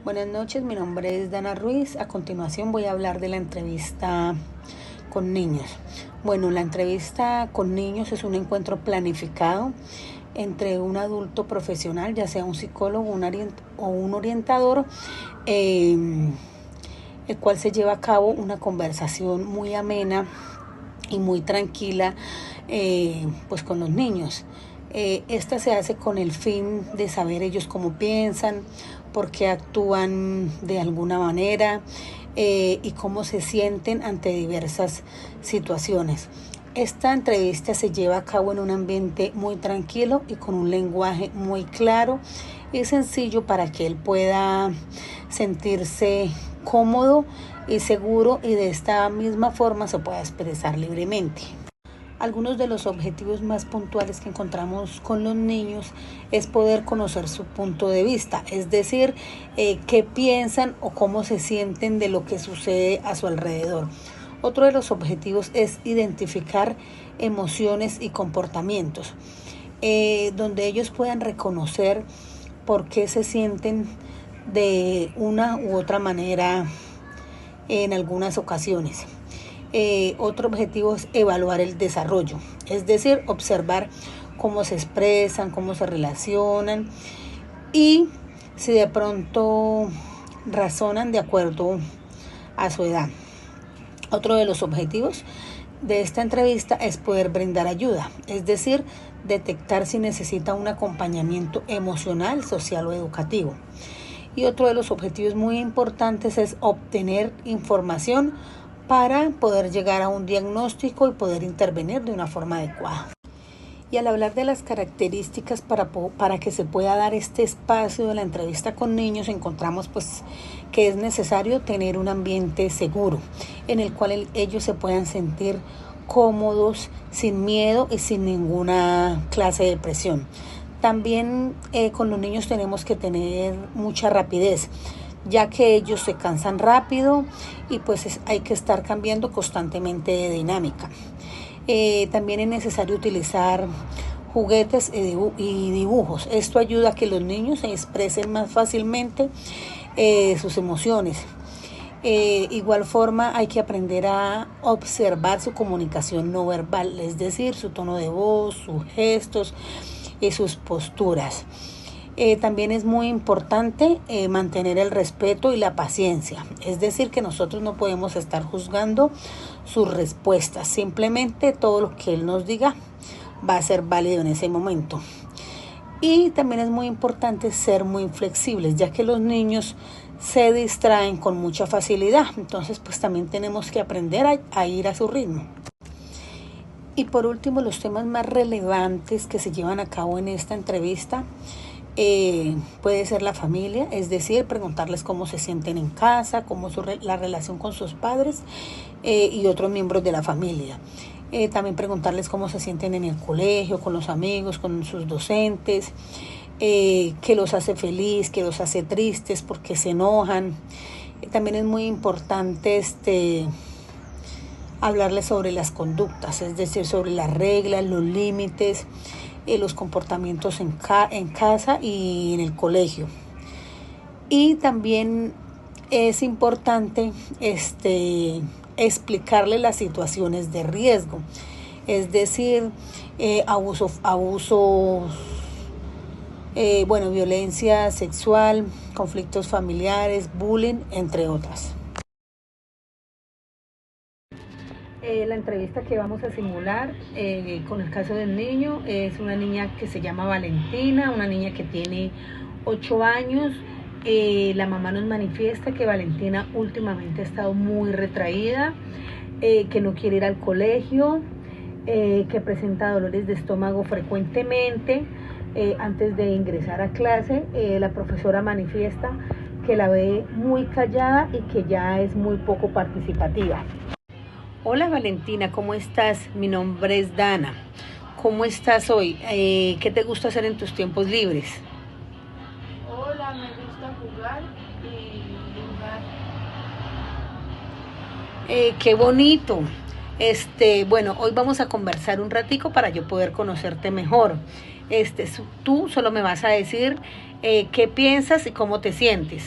Buenas noches, mi nombre es Dana Ruiz. A continuación voy a hablar de la entrevista con niños. Bueno, la entrevista con niños es un encuentro planificado entre un adulto profesional, ya sea un psicólogo o un orientador, el cual se lleva a cabo una conversación muy amena y muy tranquila pues con los niños. Esta se hace con el fin de saber ellos cómo piensan, por qué actúan de alguna manera y cómo se sienten ante diversas situaciones. Esta entrevista se lleva a cabo en un ambiente muy tranquilo y con un lenguaje muy claro y sencillo para que él pueda sentirse cómodo y seguro, y de esta misma forma se pueda expresar libremente. Algunos de los objetivos más puntuales que encontramos con los niños es poder conocer su punto de vista, es decir, qué piensan o cómo se sienten de lo que sucede a su alrededor. Otro de los objetivos es identificar emociones y comportamientos, donde ellos puedan reconocer por qué se sienten de una u otra manera en algunas ocasiones. Otro objetivo es evaluar el desarrollo, es decir, observar cómo se expresan, cómo se relacionan y si de pronto razonan de acuerdo a su edad. Otro de los objetivos de esta entrevista es poder brindar ayuda, es decir, detectar si necesita un acompañamiento emocional, social o educativo. Y otro de los objetivos muy importantes es obtener información para poder llegar a un diagnóstico y poder intervenir de una forma adecuada. Y al hablar de las características para que se pueda dar este espacio de la entrevista con niños, encontramos pues que es necesario tener un ambiente seguro en el cual ellos se puedan sentir cómodos, sin miedo y sin ninguna clase de presión. También con los niños tenemos que tener mucha rapidez, ya que ellos se cansan rápido y pues hay que estar cambiando constantemente de dinámica. También es necesario utilizar juguetes y dibujos. Esto ayuda a que los niños se expresen más fácilmente sus emociones. Igual forma hay que aprender a observar su comunicación no verbal, es decir, su tono de voz, sus gestos y sus posturas. También es muy importante mantener el respeto y la paciencia, es decir, que nosotros no podemos estar juzgando sus respuestas, simplemente todo lo que él nos diga va a ser válido en ese momento. Y también es muy importante ser muy flexibles, ya que los niños se distraen con mucha facilidad, entonces pues también tenemos que aprender a ir a su ritmo. Y por último, los temas más relevantes que se llevan a cabo en esta entrevista puede ser la familia, es decir, preguntarles cómo se sienten en casa, cómo es la relación con sus padres y otros miembros de la familia. También preguntarles cómo se sienten en el colegio, con los amigos, con sus docentes, qué los hace feliz, qué los hace tristes, por qué se enojan. También es muy importante hablarles sobre las conductas, es decir, sobre las reglas, los límites, los comportamientos en casa y en el colegio. Y también es importante explicarle las situaciones de riesgo, es decir, violencia sexual, conflictos familiares, bullying, entre otras. La entrevista que vamos a simular con el caso del niño es una niña que se llama Valentina, una niña que tiene 8 años. La mamá nos manifiesta que Valentina últimamente ha estado muy retraída, que no quiere ir al colegio, que presenta dolores de estómago frecuentemente. Antes de ingresar a clase, la profesora manifiesta que la ve muy callada y que ya es muy poco participativa. Hola Valentina, ¿cómo estás? Mi nombre es Dana. ¿Cómo estás hoy? ¿Qué te gusta hacer en tus tiempos libres? Hola, me gusta jugar y dibujar. Qué bonito. Hoy vamos a conversar un ratico para yo poder conocerte mejor. Tú solo me vas a decir qué piensas y cómo te sientes.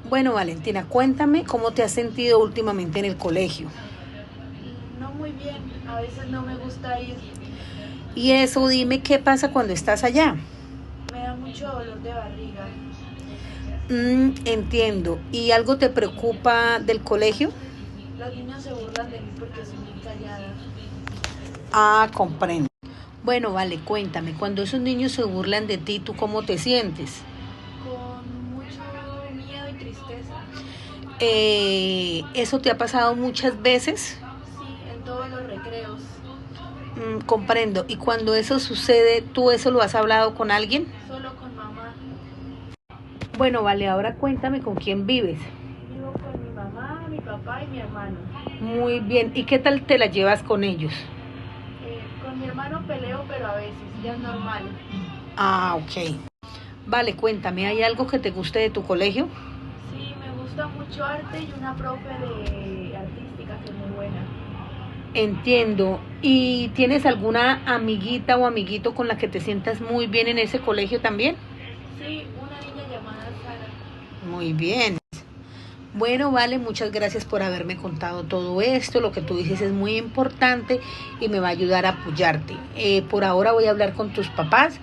Bueno, Valentina, cuéntame cómo te has sentido últimamente en el colegio. No muy bien, a veces no me gusta ir, Y eso, dime qué pasa cuando estás allá. me da mucho dolor de barriga. Entiendo. ¿Y algo te preocupa del colegio? Los niños se burlan de mí porque soy muy callada. Ah, comprendo. Bueno, vale, cuéntame, cuando esos niños se burlan de ti, ¿tú cómo te sientes? Con mucho miedo y tristeza. ¿Eso te ha pasado muchas veces? Sí, en todos los recreos, Comprendo. ¿Y cuando eso sucede, tú eso lo has hablado con alguien? solo con mamá. Bueno, vale, ahora cuéntame con quién vives. Vivo con mi mamá, mi papá y mi hermano. Muy bien. ¿Y qué tal te la llevas con ellos? Con mi hermano peleo, pero a veces, ya es normal. Ah, ok. Vale, cuéntame, ¿hay algo que te guste de tu colegio? Sí, me gusta mucho arte y una profe de artística que es muy buena. Entiendo. ¿Y tienes alguna amiguita o amiguito con la que te sientas muy bien en ese colegio también? Sí, una niña llamada Sara. Muy bien. Bueno, vale, muchas gracias por haberme contado todo esto. Lo que tú dices es muy importante y me va a ayudar a apoyarte. Por ahora voy a hablar con tus papás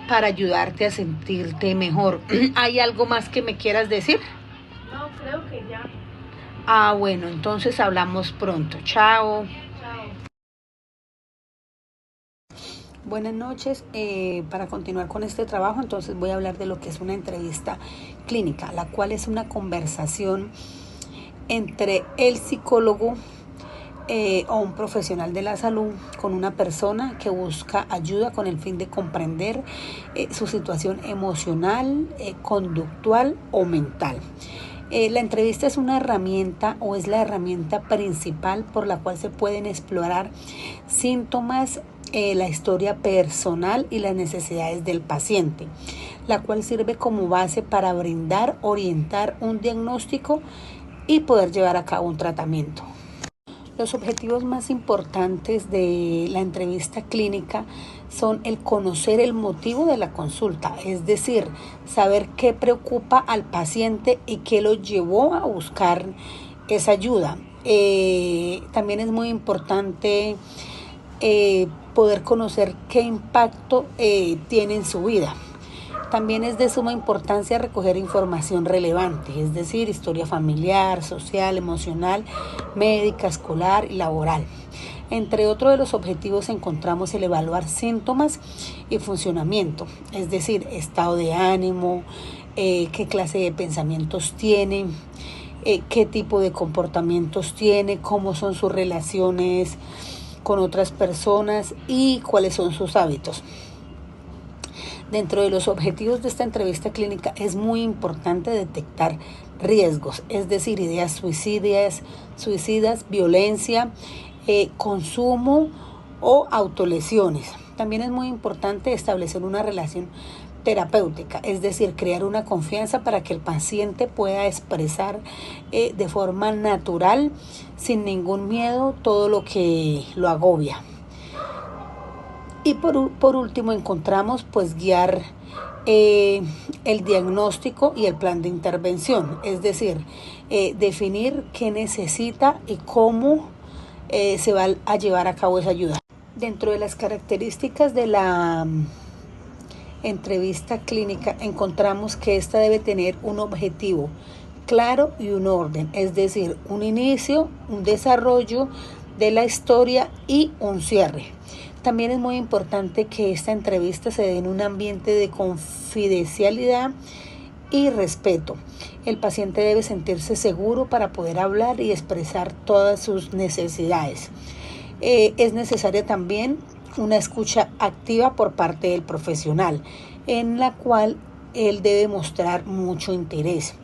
para ayudarte a sentirte mejor. ¿Hay algo más que me quieras decir? No, creo que ya. Ah, bueno, entonces hablamos pronto. Chao. Chao. Buenas noches. Para continuar con este trabajo, entonces voy a hablar de lo que es una entrevista clínica, la cual es una conversación entre el psicólogo o un profesional de la salud con una persona que busca ayuda con el fin de comprender su situación emocional, conductual o mental. La entrevista es una herramienta o es la herramienta principal por la cual se pueden explorar síntomas, la historia personal y las necesidades del paciente, la cual sirve como base para brindar, orientar un diagnóstico y poder llevar a cabo un tratamiento. Los objetivos más importantes de la entrevista clínica son el conocer el motivo de la consulta, es decir, saber qué preocupa al paciente y qué lo llevó a buscar esa ayuda. También es muy importante poder conocer qué impacto tiene en su vida. También es de suma importancia recoger información relevante, es decir, historia familiar, social, emocional, médica, escolar y laboral. Entre otros de los objetivos encontramos el evaluar síntomas y funcionamiento, es decir, estado de ánimo, qué clase de pensamientos tiene, qué tipo de comportamientos tiene, cómo son sus relaciones con otras personas y cuáles son sus hábitos. Dentro de los objetivos de esta entrevista clínica es muy importante detectar riesgos, es decir, ideas suicidas, violencia, consumo o autolesiones. También es muy importante establecer una relación terapéutica, es decir, crear una confianza para que el paciente pueda expresar de forma natural, sin ningún miedo, todo lo que lo agobia. Y por último encontramos pues guiar el diagnóstico y el plan de intervención, es decir, definir qué necesita y cómo se va a llevar a cabo esa ayuda. Dentro de las características de la entrevista clínica encontramos que esta debe tener un objetivo claro y un orden, es decir, un inicio, un desarrollo de la historia y un cierre. También es muy importante que esta entrevista se dé en un ambiente de confidencialidad y respeto. El paciente debe sentirse seguro para poder hablar y expresar todas sus necesidades. Es necesaria también una escucha activa por parte del profesional, en la cual él debe mostrar mucho interés.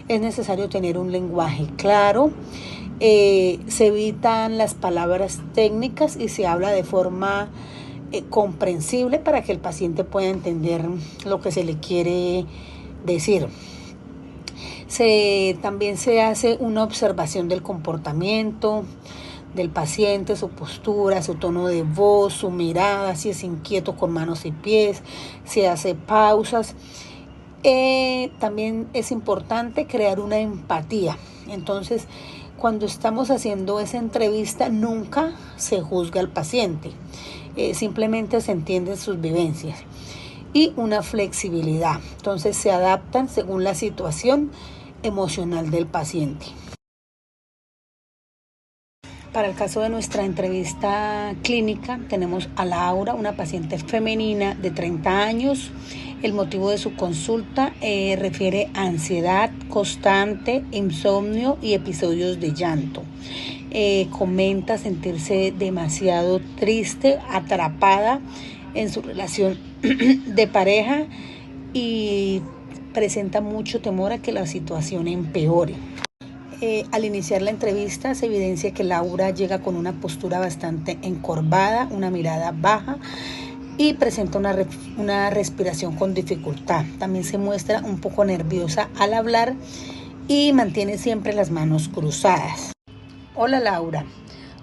Es necesario tener un lenguaje claro, se evitan las palabras técnicas y se habla de forma comprensible para que el paciente pueda entender lo que se le quiere decir. También se hace una observación del comportamiento del paciente, su postura, su tono de voz, su mirada, si es inquieto con manos y pies, se hace pausas También es importante crear una empatía. Entonces, cuando estamos haciendo esa entrevista, nunca se juzga al paciente, simplemente se entienden sus vivencias y una flexibilidad. Entonces, se adaptan según la situación emocional del paciente. Para el caso de nuestra entrevista clínica, tenemos a Laura, una paciente femenina de 30 años. El motivo de su consulta refiere a ansiedad constante, insomnio y episodios de llanto. Comenta sentirse demasiado triste, atrapada en su relación de pareja y presenta mucho temor a que la situación empeore. Al iniciar la entrevista se evidencia que Laura llega con una postura bastante encorvada, una mirada baja y presenta una respiración con dificultad. También se muestra un poco nerviosa al hablar y mantiene siempre las manos cruzadas. Hola Laura,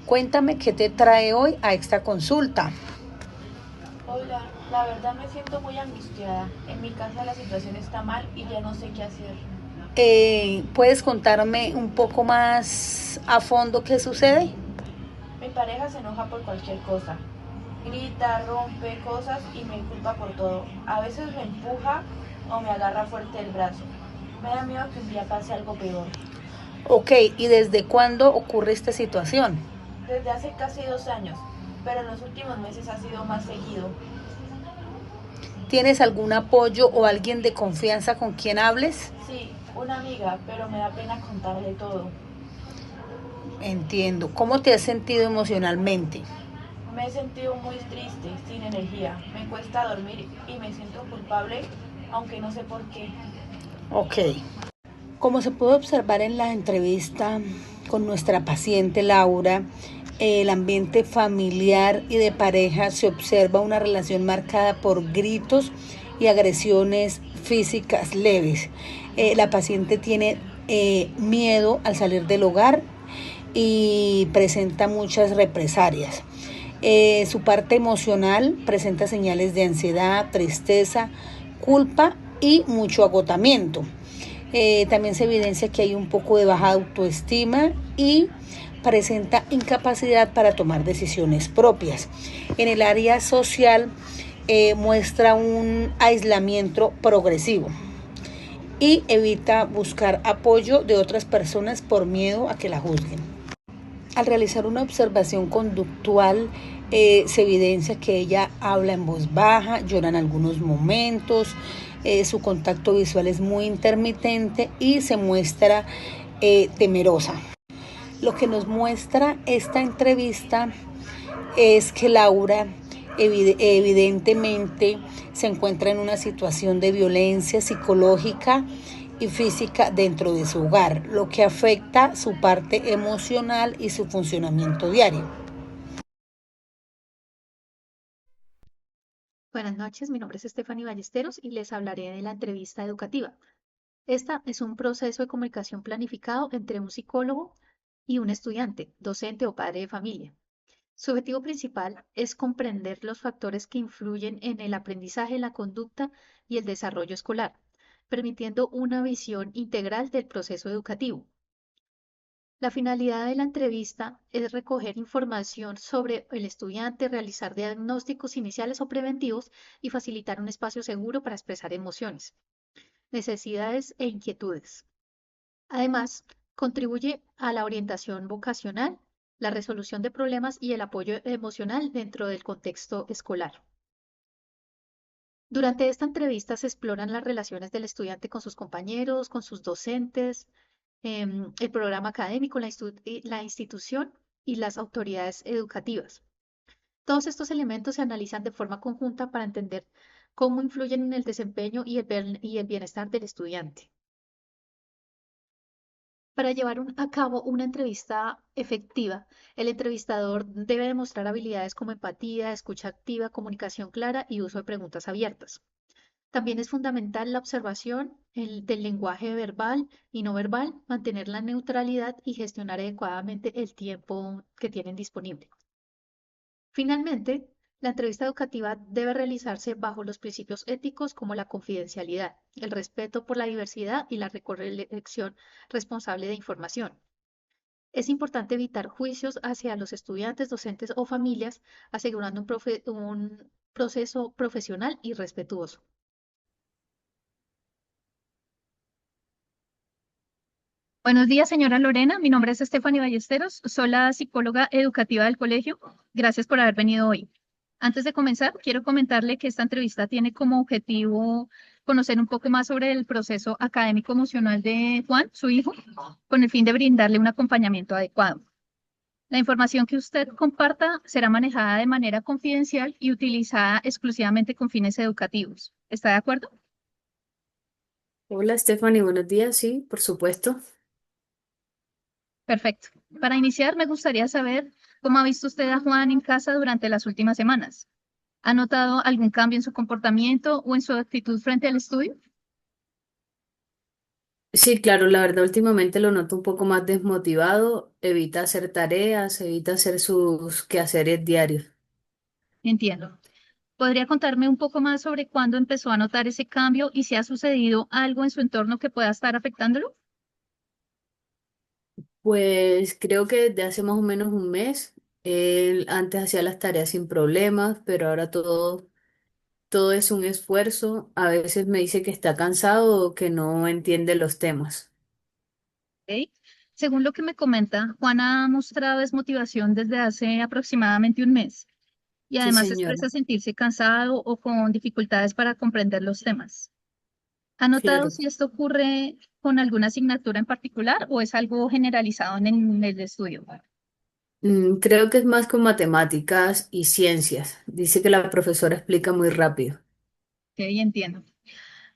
cuéntame qué te trae hoy a esta consulta. Hola, la verdad me siento muy angustiada. En mi casa la situación está mal y ya no sé qué hacer. ¿Puedes contarme un poco más a fondo qué sucede? Mi pareja se enoja por cualquier cosa. Grita, rompe cosas y me culpa por todo. A veces me empuja o me agarra fuerte el brazo. Me da miedo que un día pase algo peor. Ok, ¿y desde cuándo ocurre esta situación? Desde hace casi 2 años, pero en los últimos meses ha sido más seguido. ¿Tienes algún apoyo o alguien de confianza con quien hables? Sí, una amiga, pero me da pena contarle todo. Entiendo. ¿Cómo te has sentido emocionalmente? Me he sentido muy triste, sin energía. Me cuesta dormir y me siento culpable, aunque no sé por qué. Ok. Como se puede observar en la entrevista con nuestra paciente Laura, el ambiente familiar y de pareja se observa una relación marcada por gritos y agresiones físicas leves. La paciente tiene miedo al salir del hogar y presenta muchas represalias. Su parte emocional presenta señales de ansiedad, tristeza, culpa y mucho agotamiento. También se evidencia que hay un poco de baja autoestima y presenta incapacidad para tomar decisiones propias. En el área social muestra un aislamiento progresivo y evita buscar apoyo de otras personas por miedo a que la juzguen. Al realizar una observación conductual, se evidencia que ella habla en voz baja, llora en algunos momentos, su contacto visual es muy intermitente y se muestra temerosa. Lo que nos muestra esta entrevista es que Laura evidentemente se encuentra en una situación de violencia psicológica y física dentro de su hogar, lo que afecta su parte emocional y su funcionamiento diario. Buenas noches, mi nombre es Stephanie Ballesteros y les hablaré de la entrevista educativa. Esta es un proceso de comunicación planificado entre un psicólogo y un estudiante, docente o padre de familia. Su objetivo principal es comprender los factores que influyen en el aprendizaje, la conducta y el desarrollo escolar, permitiendo una visión integral del proceso educativo. La finalidad de la entrevista es recoger información sobre el estudiante, realizar diagnósticos iniciales o preventivos y facilitar un espacio seguro para expresar emociones, necesidades e inquietudes. Además, contribuye a la orientación vocacional, la resolución de problemas y el apoyo emocional dentro del contexto escolar. Durante esta entrevista se exploran las relaciones del estudiante con sus compañeros, con sus docentes, el programa académico, la institución y las autoridades educativas. Todos estos elementos se analizan de forma conjunta para entender cómo influyen en el desempeño y el bienestar del estudiante. Para llevar a cabo una entrevista efectiva, el entrevistador debe demostrar habilidades como empatía, escucha activa, comunicación clara y uso de preguntas abiertas. También es fundamental la observación del lenguaje verbal y no verbal, mantener la neutralidad y gestionar adecuadamente el tiempo que tienen disponible. Finalmente, La entrevista educativa debe realizarse bajo los principios éticos como la confidencialidad, el respeto por la diversidad y la recolección responsable de información. Es importante evitar juicios hacia los estudiantes, docentes o familias, asegurando un proceso profesional y respetuoso. Buenos días, señora Lorena. Mi nombre es Stephanie Ballesteros. Soy la psicóloga educativa del colegio. Gracias por haber venido hoy. Antes de comenzar, quiero comentarle que esta entrevista tiene como objetivo conocer un poco más sobre el proceso académico emocional de Juan, su hijo, con el fin de brindarle un acompañamiento adecuado. La información que usted comparta será manejada de manera confidencial y utilizada exclusivamente con fines educativos. ¿Está de acuerdo? Hola Stephanie, buenos días. Sí, por supuesto. Perfecto. Para iniciar, me gustaría saber cómo ha visto usted a Juan en casa durante las últimas semanas. ¿Ha notado algún cambio en su comportamiento o en su actitud frente al estudio? Sí, claro, la verdad últimamente lo noto un poco más desmotivado, evita hacer tareas, evita hacer sus quehaceres diarios. Entiendo. ¿Podría contarme un poco más sobre cuándo empezó a notar ese cambio y si ha sucedido algo en su entorno que pueda estar afectándolo? Pues creo que desde hace más o menos un mes, él antes hacía las tareas sin problemas, pero ahora todo es un esfuerzo. A veces me dice que está cansado o que no entiende los temas. ¿Ok? Según lo que me comenta, Juan ha mostrado desmotivación desde hace aproximadamente un mes y Sí, además señora, expresa sentirse cansado o con dificultades para comprender los temas. ¿Ha notado claro. si esto ocurre con alguna asignatura en particular o es algo generalizado en el estudio? Ok, Creo que es más con matemáticas y ciencias. Dice que la profesora explica muy rápido. entiendo.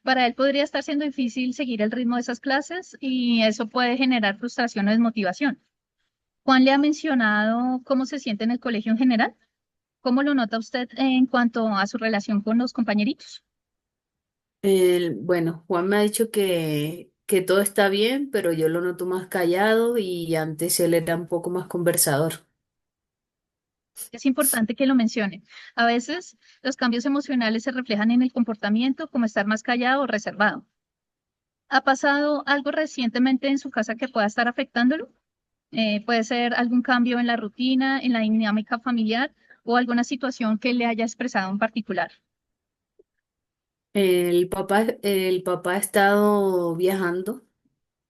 Para él podría estar siendo difícil seguir el ritmo de esas clases y eso puede generar frustración o desmotivación. Juan le ha mencionado cómo se siente en el colegio en general. ¿Cómo lo nota usted en cuanto a su relación con los compañeritos? Bueno, Juan me ha dicho que todo está bien, pero yo lo noto más callado y antes él era un poco más conversador. Es importante que lo mencione. A veces los cambios emocionales se reflejan en el comportamiento, como estar más callado o reservado. ¿Ha pasado algo recientemente en su casa que pueda estar afectándolo? Puede ser algún cambio en la rutina, en la dinámica familiar o alguna situación que le haya expresado en particular. El papá ha estado viajando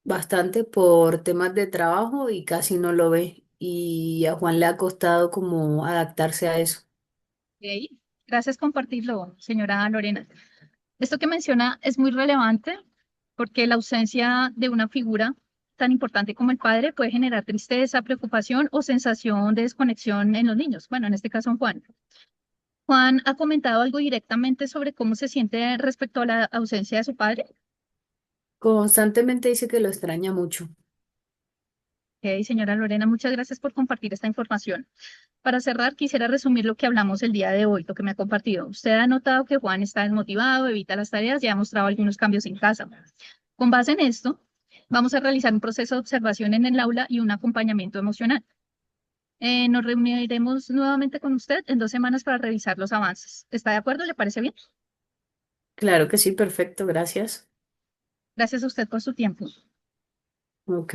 bastante por temas de trabajo y casi no lo ve. Y a Juan le ha costado como adaptarse a eso. Ok, gracias por compartirlo, señora Lorena. Esto que menciona es muy relevante porque la ausencia de una figura tan importante como el padre puede generar tristeza, preocupación o sensación de desconexión en los niños. Bueno, en este caso en Juan. Juan ha comentado algo directamente sobre cómo se siente respecto a la ausencia de su padre. Constantemente dice que lo extraña mucho. Ok, señora Lorena, muchas gracias por compartir esta información. Para cerrar, quisiera resumir lo que hablamos el día de hoy, lo que me ha compartido. Usted ha notado que Juan está desmotivado, evita las tareas y ha mostrado algunos cambios en casa. Con base en esto, vamos a realizar un proceso de observación en el aula y un acompañamiento emocional. Nos reuniremos nuevamente con usted en 2 semanas para revisar los avances. ¿Está de acuerdo? ¿Le parece bien? Claro que sí, perfecto, gracias. Gracias a usted por su tiempo. Ok.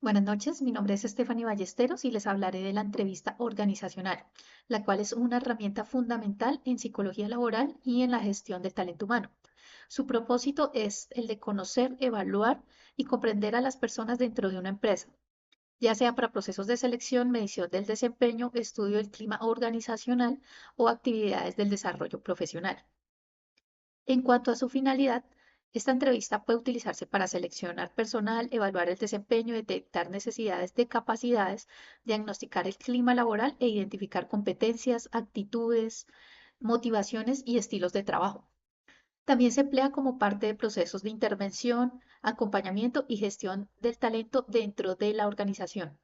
Buenas noches, mi nombre es Stephanie Ballesteros y les hablaré de la entrevista organizacional, la cual es una herramienta fundamental en psicología laboral y en la gestión del talento humano. Su propósito es el de conocer, evaluar y comprender a las personas dentro de una empresa, ya sea para procesos de selección, medición del desempeño, estudio del clima organizacional o actividades del desarrollo profesional. En cuanto a su finalidad, esta entrevista puede utilizarse para seleccionar personal, evaluar el desempeño, detectar necesidades de capacidades, diagnosticar el clima laboral e identificar competencias, actitudes, motivaciones y estilos de trabajo. También se emplea como parte de procesos de intervención, acompañamiento y gestión del talento dentro de la organización.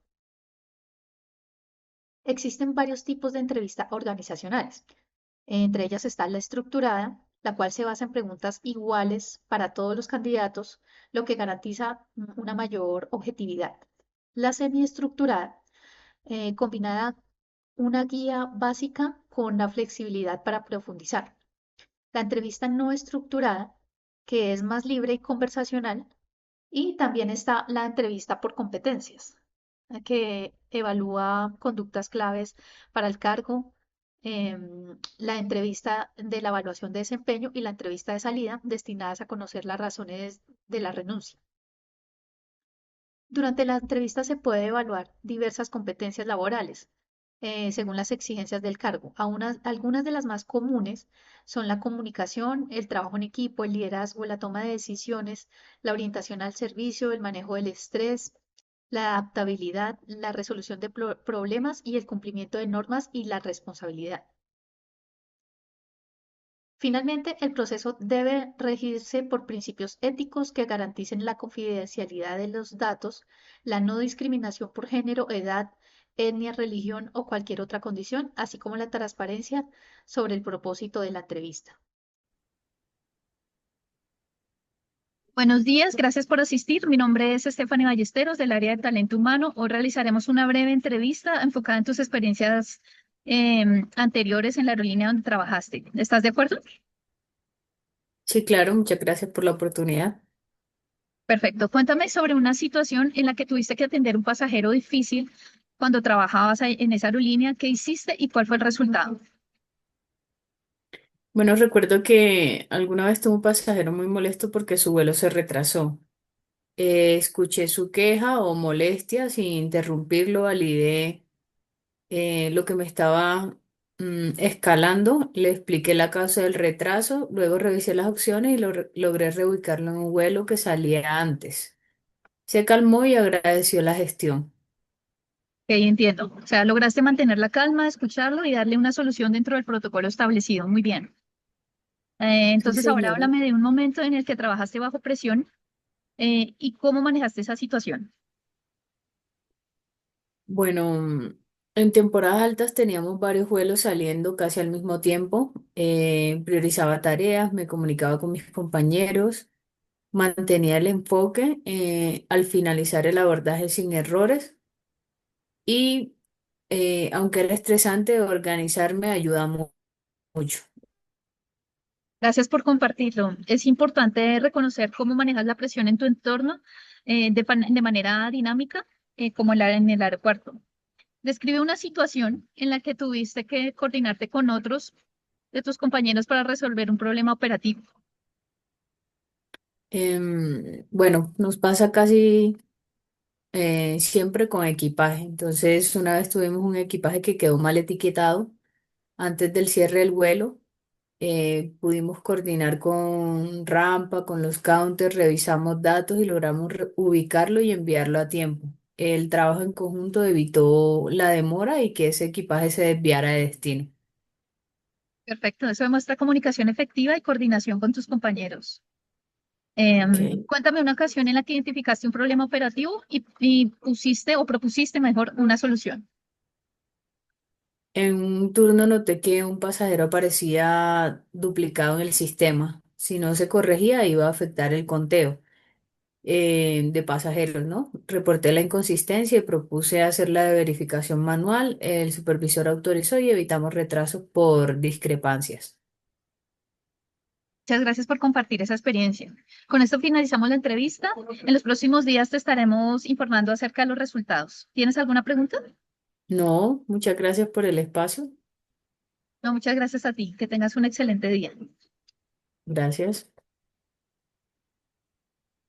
Existen varios tipos de entrevista organizacionales. Entre ellas está la estructurada, la cual se basa en preguntas iguales para todos los candidatos, lo que garantiza una mayor objetividad. La semiestructurada, combinada una guía básica con la flexibilidad para profundizar. La entrevista no estructurada, que es más libre y conversacional, y también está la entrevista por competencias, que evalúa conductas claves para el cargo, la entrevista de la evaluación de desempeño y la entrevista de salida destinadas a conocer las razones de la renuncia. Durante la entrevista se puede evaluar diversas competencias laborales, según las exigencias del cargo. Algunas de las más comunes son la comunicación, el trabajo en equipo, el liderazgo, la toma de decisiones, la orientación al servicio, el manejo del estrés, la adaptabilidad, la resolución de problemas y el cumplimiento de normas y la responsabilidad. Finalmente, el proceso debe regirse por principios éticos que garanticen la confidencialidad de los datos, la no discriminación por género, edad, etnia, religión o cualquier otra condición, así como la transparencia sobre el propósito de la entrevista. Buenos días, gracias por asistir. Mi nombre es Stephanie Ballesteros del área de talento humano. Hoy realizaremos una breve entrevista enfocada en tus experiencias anteriores en la aerolínea donde trabajaste. ¿Estás de acuerdo? Sí, claro, muchas gracias por la oportunidad. Perfecto. Cuéntame sobre una situación en la que tuviste que atender un pasajero difícil cuando trabajabas ahí en esa aerolínea. ¿Qué hiciste y cuál fue el resultado? Bueno, recuerdo que alguna vez tuve un pasajero muy molesto porque su vuelo se retrasó. Escuché su queja o molestia sin interrumpirlo, validé lo que me estaba escalando, le expliqué la causa del retraso, luego revisé las opciones y logré reubicarlo en un vuelo que salía antes. Se calmó y agradeció la gestión. Ok, entiendo. O sea, lograste mantener la calma, escucharlo y darle una solución dentro del protocolo establecido. Muy bien. Sí, Entonces, ahora señora. háblame de un momento en el que trabajaste bajo presión y cómo manejaste esa situación. Bueno, en temporadas altas teníamos varios vuelos saliendo casi al mismo tiempo. Priorizaba tareas, me comunicaba con mis compañeros, mantenía el enfoque al finalizar el abordaje sin errores y aunque era estresante, organizarme ayuda mucho. Gracias por compartirlo. Es importante reconocer cómo manejas la presión en tu entorno de manera dinámica, como en el aeropuerto. Describe una situación en la que tuviste que coordinarte con otros de tus compañeros para resolver un problema operativo. Bueno, nos pasa casi siempre con equipaje. Entonces, una vez tuvimos un equipaje que quedó mal etiquetado antes del cierre del vuelo. Pudimos coordinar con Rampa, con los counters, revisamos datos y logramos ubicarlo y enviarlo a tiempo. El trabajo en conjunto evitó la demora y que ese equipaje se desviara de destino. Perfecto, eso demuestra comunicación efectiva y coordinación con tus compañeros. Ok. Cuéntame una ocasión en la que identificaste un problema operativo y pusiste o propusiste mejor una solución. En un turno noté que un pasajero aparecía duplicado en el sistema. Si no se corregía, iba a afectar el conteo de pasajeros, ¿no? Reporté la inconsistencia y propuse hacer la de verificación manual. El supervisor autorizó y evitamos retrasos por discrepancias. Muchas gracias por compartir esa experiencia. Con esto finalizamos la entrevista. En los próximos días te estaremos informando acerca de los resultados. ¿Tienes alguna pregunta? No, muchas gracias por el espacio. No, muchas gracias a ti. Que tengas un excelente día. Gracias.